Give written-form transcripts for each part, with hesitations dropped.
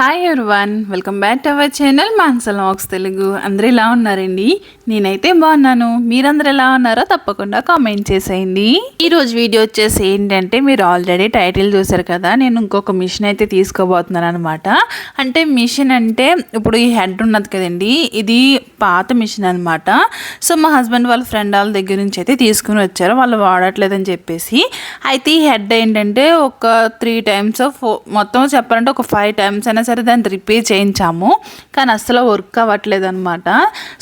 Hi everyone, welcome back to our channel మాన్సల్ వాక్స్ తెలుగు. అందరూ ఎలా ఉన్నారండి? నేనైతే బాగున్నాను. మీరందరూ ఎలా ఉన్నారో తప్పకుండా కామెంట్ చేసేయండి. ఈరోజు వీడియో వచ్చేసి ఏంటంటే, మీరు ఆల్రెడీ టైటిల్ చూసారు కదా, నేను ఇంకొక మిషన్ అయితే తీసుకోబోతున్నాను అనమాట. అంటే మిషన్ అంటే ఇప్పుడు ఈ హెడ్ ఉన్నది కదండి, ఇది పాత మిషన్ అనమాట. సో మా హస్బెండ్ వాళ్ళ ఫ్రెండ్ వాళ్ళ దగ్గర నుంచి అయితే తీసుకుని వచ్చారు, వాళ్ళు వాడట్లేదని చెప్పేసి. అయితే ఈ హెడ్ ఏంటంటే ఒక 3 times మొత్తం చెప్పాలంటే ఒక 5 times అయినా సరే దాన్ని రిపేర్ చేయించాము, కానీ అస్సలు వర్క్ అవ్వట్లేదు అనమాట.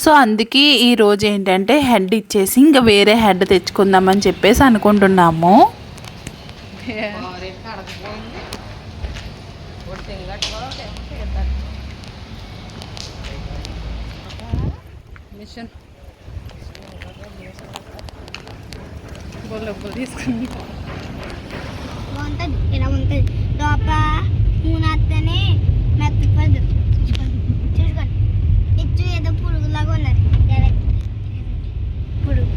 సో అందుకే ఈరోజు ఏంటంటే హెడ్ ఇచ్చేసి ఇంకా వేరే హెడ్ తెచ్చుకుందామని చెప్పేసి అనుకుంటున్నాము. మిషన్ తీసుకుని బాగుంటుంది, ఇలా ఉంటుంది లోపల నూనెనే మెత్తపదు. చూసుకోండి, ఇచ్చు ఏదో పురుగులాగా ఉన్నది. పురుగు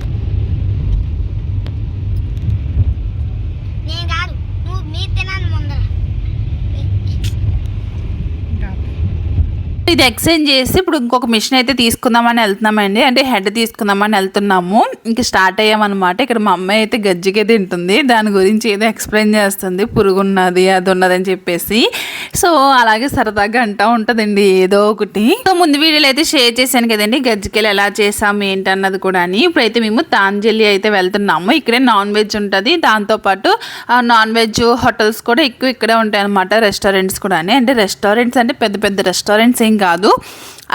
నేను కాదు, నువ్వు మీరు తినాలి ముందర. ఇది ఎక్స్చేంజ్ చేసి ఇప్పుడు ఇంకొక మిషన్ అయితే తీసుకుందామని వెళ్తున్నామండి. అంటే హెడ్ తీసుకుందామని వెళ్తున్నాము. ఇంక స్టార్ట్ అయ్యామన్నమాట. ఇక్కడ మా అమ్మాయి అయితే గజ్జిగే తింటుంది, దాని గురించి ఏదో ఎక్స్ప్లెయిన్ చేస్తుంది, పురుగున్నది అది ఉన్నదని చెప్పేసి. సో అలాగే సరదాగా అంటూ ఉంటుందండి ఏదో ఒకటి. సో ముందు వీడియోలో అయితే షేర్ చేశాను కదండి గజ్జికలు ఎలా చేసాము ఏంటన్నది కూడా అని. ఇప్పుడైతే మేము తాంజలి అయితే వెళ్తున్నాము. ఇక్కడే నాన్ వెజ్ ఉంటుంది, దాంతోపాటు నాన్ వెజ్ హోటల్స్ కూడా ఎక్కువ ఇక్కడే ఉంటాయి అనమాట, రెస్టారెంట్స్ కూడా. అంటే రెస్టారెంట్స్ అంటే పెద్ద పెద్ద రెస్టారెంట్స్ ఏం కాదు,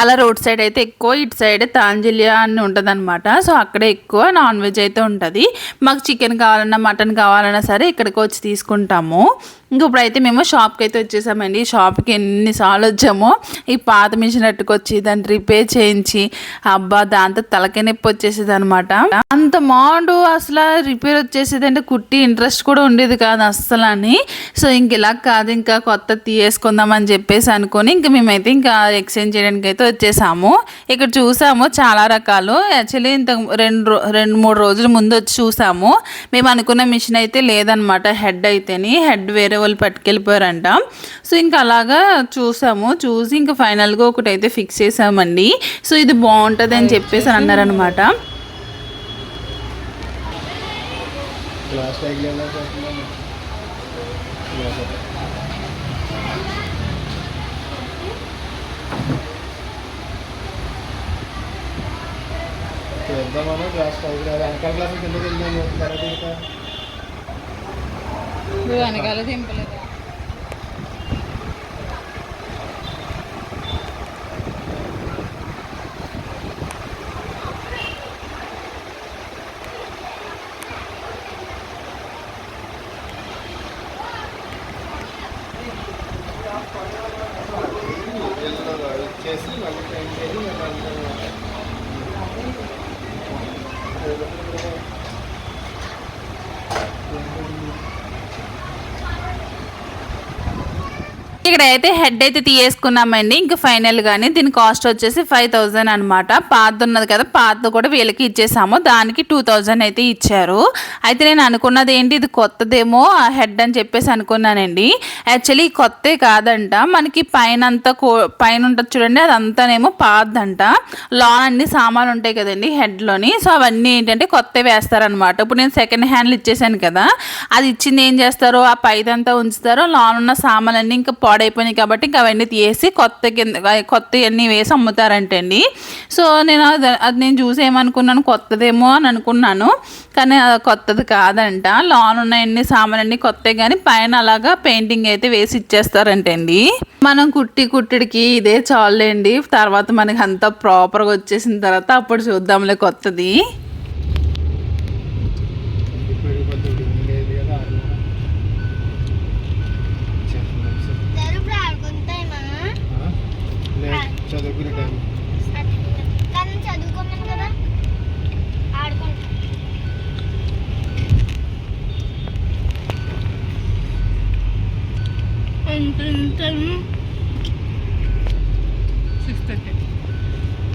అలా రోడ్ సైడ్ అయితే ఎక్కువ, ఇటు సైడ్ తాంజలియా అని ఉంటుంది అనమాట. సో అక్కడే ఎక్కువ నాన్ వెజ్ అయితే ఉంటుంది. మాకు చికెన్ కావాలన్నా మటన్ కావాలన్నా సరే ఇక్కడికి వచ్చి తీసుకుంటాము. ఇంక ఇప్పుడైతే మేము షాప్కి అయితే వచ్చేసామండి. షాప్కి ఎన్నిసార్లు వచ్చామో ఈ పాత మిషన్ అట్టుకొచ్చి దాన్ని రిపేర్ చేయించి అబ్బా దాంతో తలకే నొప్పి వచ్చేసేది అనమాట. అంత మాడు అసలు రిపేర్ వచ్చేసేది అంటే కుట్టి ఇంట్రెస్ట్ కూడా ఉండేది కాదు అస్సలు అని. సో ఇంక ఇలా కాదు, ఇంకా కొత్త తీయేసుకుందామని చెప్పేసి అనుకొని ఇంక మేమైతే ఇంకా ఎక్స్చేంజ్ చేయడానికి అయితే వచ్చేసాము. ఇక్కడ చూసాము చాలా రకాలు. యాక్చువల్లీ ఇంత 2-3 రోజుల ముందు వచ్చి చూసాము. మేము అనుకున్న మిషన్ అయితే లేదనమాట, హెడ్ అయితేని హెడ్ వేరే వాళ్ళు పట్టుకెళ్ళిపోయారంట. సో ఇంకా అలాగా చూసాము, చూసి ఇంకా ఫైనల్గా ఒకటి అయితే ఫిక్స్ చేసామండి. సో ఇది బాగుంటుంది అని చెప్పేసి అన్నారనమాట. వెనకాల దింపలేదు. ఇక్కడ అయితే హెడ్ అయితే తీయేసుకున్నామండి. ఇంకా ఫైనల్ గానీ దీని కాస్ట్ వచ్చేసి 5000 అనమాట. పాత ఉన్నది కదా, పాత కూడా వీళ్ళకి ఇచ్చేసాము, దానికి 2000 అయితే ఇచ్చారు. అయితే నేను అనుకున్నది ఏంటి, ఇది కొత్తదేమో హెడ్ అని చెప్పేసి అనుకున్నానండి. యాక్చువల్లీ కొత్త కాదంట, మనకి పైన ఉంటుంది చూడండి, అదంతానేమో పాతదంట. లోన్ అన్ని సామాన్లు ఉంటాయి కదండి హెడ్లోని, సో అవన్నీ ఏంటంటే కొత్త వేస్తారనమాట. ఇప్పుడు నేను సెకండ్ హ్యాండ్లు ఇచ్చేసాను కదా, అది ఇచ్చింది ఏం చేస్తారో ఆ పైదంతా ఉంచుతారో, లోన్ ఉన్న సామాన్లన్నీ ఇంకా పాడైపోయినాయి కాబట్టి ఇంకా అవన్నీ తీసి కొత్త అన్నీ వేసి అమ్ముతారంటండి. సో అది నేను చూసి ఏమనుకున్నాను, కొత్తదేమో అని అనుకున్నాను, కానీ అది కొత్తది కాదంట. లోన్ ఉన్న ఎన్ని సామాన్లు అన్నీ కొత్త, కానీ పైన అలాగా పెయింటింగ్ అయితే వేసి ఇచ్చేస్తారంటండి. మనం కుట్టిడికి ఇదే చాలండి, తర్వాత మనకి అంతా ప్రాపర్గా వచ్చేసిన తర్వాత అప్పుడు చూద్దాంలే కొత్తది. చదువుకోమని కదా ఆడుకుంటా.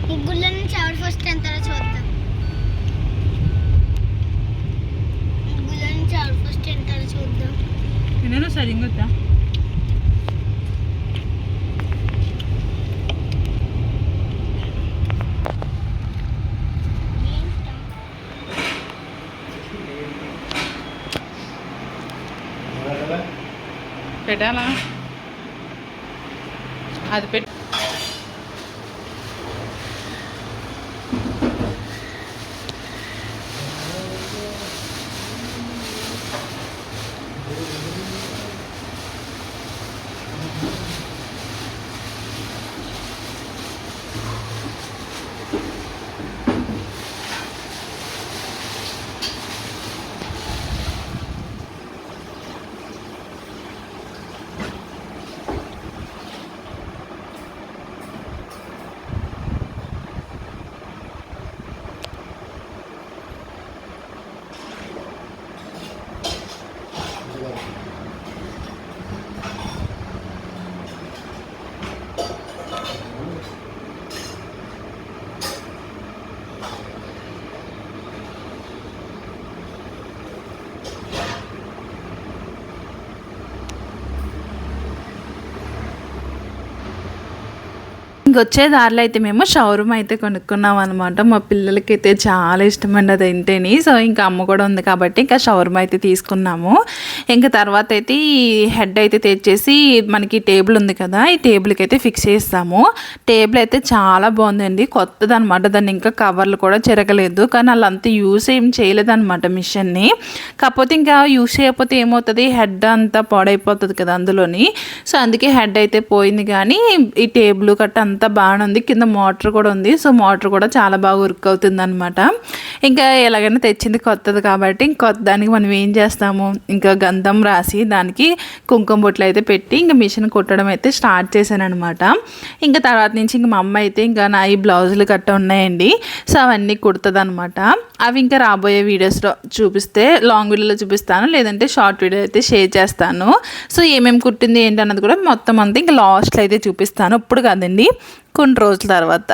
ముగ్గుల నుంచి ఎవరు ఫస్ట్ ఎంతారో చూద్దాం. ముగ్గుల నుంచి ఎవరు ఫస్ట్ ఎంతారో చూద్దాం. నేను సరిగ్గా పెట్టాలా అది పెట్టి ఇంకొచ్చే దారిలో అయితే మేము షవర్మా అయితే కొనుక్కున్నాం అనమాట. మా పిల్లలకైతే చాలా ఇష్టమండి అది తింటేని. సో ఇంకా అమ్మ కూడా ఉంది కాబట్టి ఇంకా షవర్మా అయితే తీసుకున్నాము. ఇంకా తర్వాత అయితే ఈ హెడ్ అయితే తెచ్చేసి మనకి టేబుల్ ఉంది కదా, ఈ టేబుల్కి అయితే ఫిక్స్ చేస్తాము. టేబుల్ అయితే చాలా బాగుందండి, కొత్తది అనమాట. దాన్ని ఇంకా కవర్లు కూడా చెరగలేదు, కానీ వాళ్ళు అంత యూస్ ఏం చేయలేదన్నమాట మిషన్ని. కాకపోతే ఇంకా యూస్ చేయకపోతే ఏమవుతుంది, హెడ్ అంతా పాడైపోతుంది కదా అందులోని. సో అందుకే హెడ్ అయితే పోయింది, కానీ ఈ టేబుల్ కట్ట అంతా బాగానే ఉంది. కింద మోటార్ కూడా ఉంది, సో మోటార్ కూడా చాలా బాగా వర్క్ అవుతుంది అనమాట. ఇంకా ఎలాగైనా తెచ్చింది కొత్తది కాబట్టి కొత్త దానికి మనం ఏం చేస్తాము, ఇంకా గంధం రాసి దానికి కుంకుమ బొట్లు అయితే పెట్టి ఇంకా మిషన్ కుట్టడం అయితే స్టార్ట్ చేశాను అనమాట. ఇంకా తర్వాత నుంచి ఇంక మా అమ్మ అయితే ఇంకా నా ఈ బ్లౌజులు కట్ట ఉన్నాయండి, సో అవన్నీ కుడుతుంది అనమాట. అవి ఇంకా రాబోయే వీడియోస్లో చూపిస్తే లాంగ్ వీడియోలో చూపిస్తాను, లేదంటే షార్ట్ వీడియో అయితే షేర్ చేస్తాను. సో ఏమేమి కుట్టింది ఏంటన్నది కూడా మొత్తం అంతా ఇంకా లాస్ట్లో అయితే చూపిస్తాను, ఇప్పుడు కాదండి కొన్ని రోజుల తర్వాత.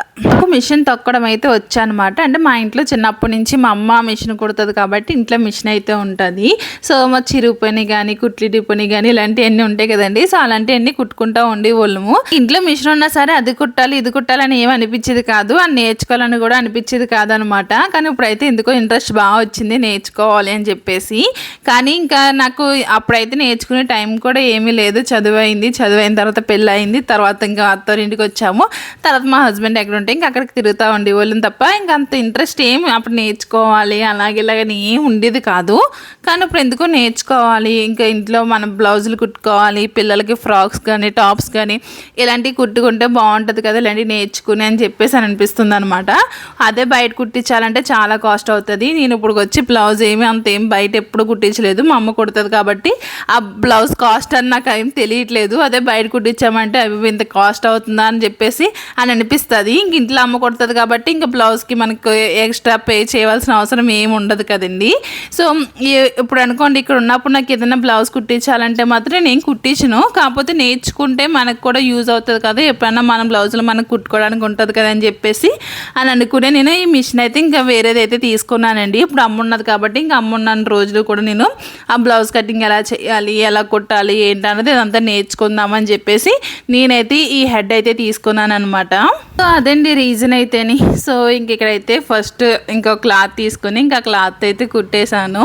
మిషన్ తొక్కడం అయితే వచ్చానమాట. అంటే మా ఇంట్లో చిన్నప్పటి నుంచి మా అమ్మ మిషన్ కుడుతుంది కాబట్టి ఇంట్లో మిషన్ అయితే ఉంటుంది. సో మా చిరుపని కానీ కుట్లిడి కానీ ఇలాంటివన్నీ ఉంటాయి కదండి, సో అలాంటివన్నీ కుట్టుకుంటూ ఉండేవాళ్ళము. ఇంట్లో మిషన్ ఉన్నా సరే అది కుట్టాలి ఇది కుట్టాలని ఏమి అనిపించేది కాదు, అని నేర్చుకోవాలని కూడా అనిపించేది కాదనమాట. కానీ ఇప్పుడైతే ఎందుకో ఇంట్రెస్ట్ బాగా వచ్చింది నేర్చుకోవాలి అని చెప్పేసి. కానీ ఇంకా నాకు అప్పుడైతే నేర్చుకునే టైం కూడా ఏమీ లేదు, చదువైన తర్వాత పెళ్ళి అయింది, తర్వాత ఇంకా అత్తవారింటికి వచ్చాము. తర్వాత మా హస్బెండ్ ఎక్కడ ఉంటే ఇంకా అక్కడికి తిరుగుతూ ఉండేవాళ్ళం తప్ప ఇంకా అంత ఇంట్రెస్ట్ ఏం అప్పుడు నేర్చుకోవాలి అలాగే ఇలాగని ఏం ఉండేది కాదు. కానీ ఇప్పుడు ఎందుకో నేర్చుకోవాలి, ఇంకా ఇంట్లో మనం బ్లౌజులు కుట్టుకోవాలి, పిల్లలకి ఫ్రాక్స్ కానీ టాప్స్ కానీ ఇలాంటివి కుట్టుకుంటే బాగుంటుంది కదా, ఇలాంటివి నేర్చుకుని అని చెప్పేసి అని అనిపిస్తుంది అనమాట. అదే బయట కుట్టించాలంటే చాలా కాస్ట్ అవుతుంది. నేను ఇప్పుడు వచ్చి బ్లౌజ్ అంతేం బయట ఎప్పుడు కుట్టించలేదు, మా అమ్మ కుడుతుంది కాబట్టి ఆ బ్లౌజ్ కాస్ట్ అని నాకు ఏం తెలియట్లేదు. అదే బయట కుట్టించామంటే అవి ఇంత కాస్ట్ అవుతుందా అని చెప్పేసి అని అనిపిస్తుంది. ఇంక ఇంట్లో అమ్మ కొడుతుంది కాబట్టి ఇంకా బ్లౌజ్కి మనకు ఎక్స్ట్రా పే చేయవలసిన అవసరం ఏమి ఉండదు కదండి. సో ఇప్పుడు అనుకోండి, ఇక్కడ ఉన్నప్పుడు నాకు ఏదైనా బ్లౌజ్ కుట్టించాలంటే మాత్రం నేను కుట్టించను, కాకపోతే నేర్చుకుంటే మనకు కూడా యూజ్ అవుతుంది కదా, ఎప్పుడైనా మన బ్లౌజులు మనకు కుట్టుకోవడానికి ఉంటుంది కదా అని చెప్పేసి అని అనుకునే నేను ఈ మిషన్ అయితే ఇంకా వేరేదైతే తీసుకున్నానండి. ఇప్పుడు అమ్మ ఉన్నది కాబట్టి ఇంకా అమ్మ ఉన్న రోజులు కూడా నేను ఆ బ్లౌజ్ కటింగ్ ఎలా చేయాలి ఎలా కుట్టాలి ఏంటన్నది ఇదంతా నేర్చుకుందామని చెప్పేసి నేనైతే ఈ హెడ్ అయితే తీసుకున్నాను అనమాట. సో అదండి రీజన్ అయితేని. సో ఇంక ఇక్కడైతే ఫస్ట్ ఇంకో క్లాత్ తీసుకుని ఇంకా క్లాత్ అయితే కుట్టేశాను.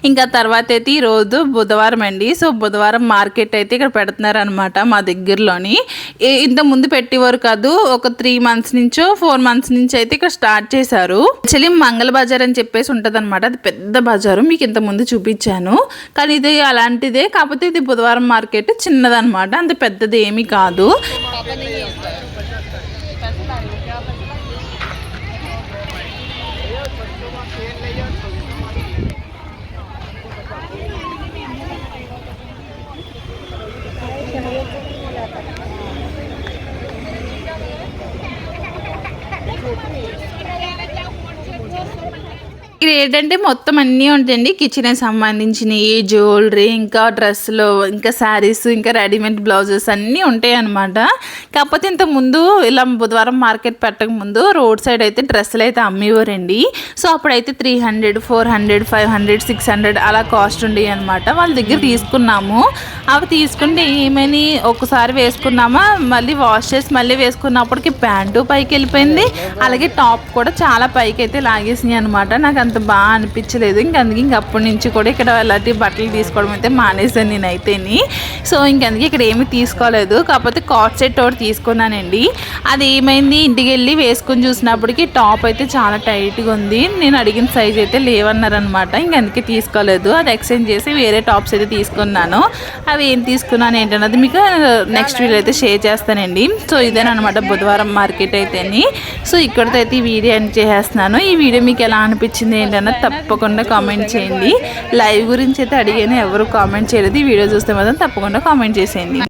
ఇంకా తర్వాత అయితే ఈరోజు బుధవారం అండి, సో బుధవారం మార్కెట్ అయితే ఇక్కడ పెడుతున్నారు అనమాట మా దగ్గరలోని. ఇంత ముందు పెట్టేవారు కాదు, ఒక 3 months నుంచో 4 months నుంచి అయితే ఇక్కడ స్టార్ట్ చేశారు. యాక్చువల్లీ మంగళ బజార్ అని చెప్పేసి ఉంటుంది అనమాట, అది పెద్ద బజారు, మీకు ఇంత ముందు చూపించాను. కానీ ఇది అలాంటిదే, కాకపోతే ఇది బుధవారం మార్కెట్ చిన్నదనమాట, అంత పెద్దది ఏమీ కాదు. ఇక్కడ ఏంటంటే మొత్తం అన్నీ ఉంటాయండి, కిచెన్కి సంబంధించినవి, జ్యువెలరీ, ఇంకా డ్రెస్సులు, ఇంకా శారీస్, ఇంకా రెడీమేడ్ బ్లౌజెస్ అన్నీ ఉంటాయి అనమాట. కాకపోతే ఇంత ముందు ఇలా బుధవారం మార్కెట్ పెట్టక ముందు రోడ్ సైడ్ అయితే డ్రెస్సులు అయితే అమ్మేవారండి. సో అప్పుడైతే 300, 400, 500, 600 అలా కాస్ట్ ఉండేవి అనమాట. వాళ్ళ దగ్గర తీసుకున్నాము. అవి తీసుకుంటే ఏమని ఒకసారి వేసుకున్నామా, మళ్ళీ వాష్ చేసి మళ్ళీ వేసుకున్నప్పటికి ప్యాంటు పైకి వెళ్ళిపోయింది, అలాగే టాప్ కూడా చాలా పైకి అయితే లాగేసినాయి అనమాట. నాకు అంత అంత బాగా అనిపించలేదు. అందుకే అప్పటి నుంచి కూడా ఇక్కడ అలాంటి బట్టలు తీసుకోవడం అయితే మానేసాను నేనైతేని. సో అందుకే ఇక్కడ ఏమీ తీసుకోలేదు. కాకపోతే కాట్ సెట్ ఒకటి తీసుకున్నానండి. అది ఏమైంది, ఇంటికి వెళ్ళి వేసుకొని చూసినప్పటికీ టాప్ అయితే చాలా టైట్గా ఉంది. నేను అడిగిన సైజ్ అయితే లేవన్నారనమాట. అందుకే తీసుకోలేదు. అది ఎక్స్చేంజ్ చేసి వేరే టాప్స్ అయితే తీసుకున్నాను. అవి ఏం తీసుకున్నాను ఏంటన్నది మీకు నెక్స్ట్ వీడియో అయితే షేర్ చేస్తానండి. సో ఇదేనమాట బుధవారం మార్కెట్ అయితేని. సో ఇక్కడితో అయితే ఈ వీడియో ఎండ్ చేసేస్తున్నాను. ఈ వీడియో మీకు ఎలా అనిపించింది ఏంటన్నది తప్పకుండా కామెంట్ చేయండి. లైవ్ గురించి అయితే అడిగాను, ఎవరు కామెంట్ చేయలేదు. ఈ వీడియో చూస్తే మాత్రం తప్పకుండా కామెంట్ చేసేయండి.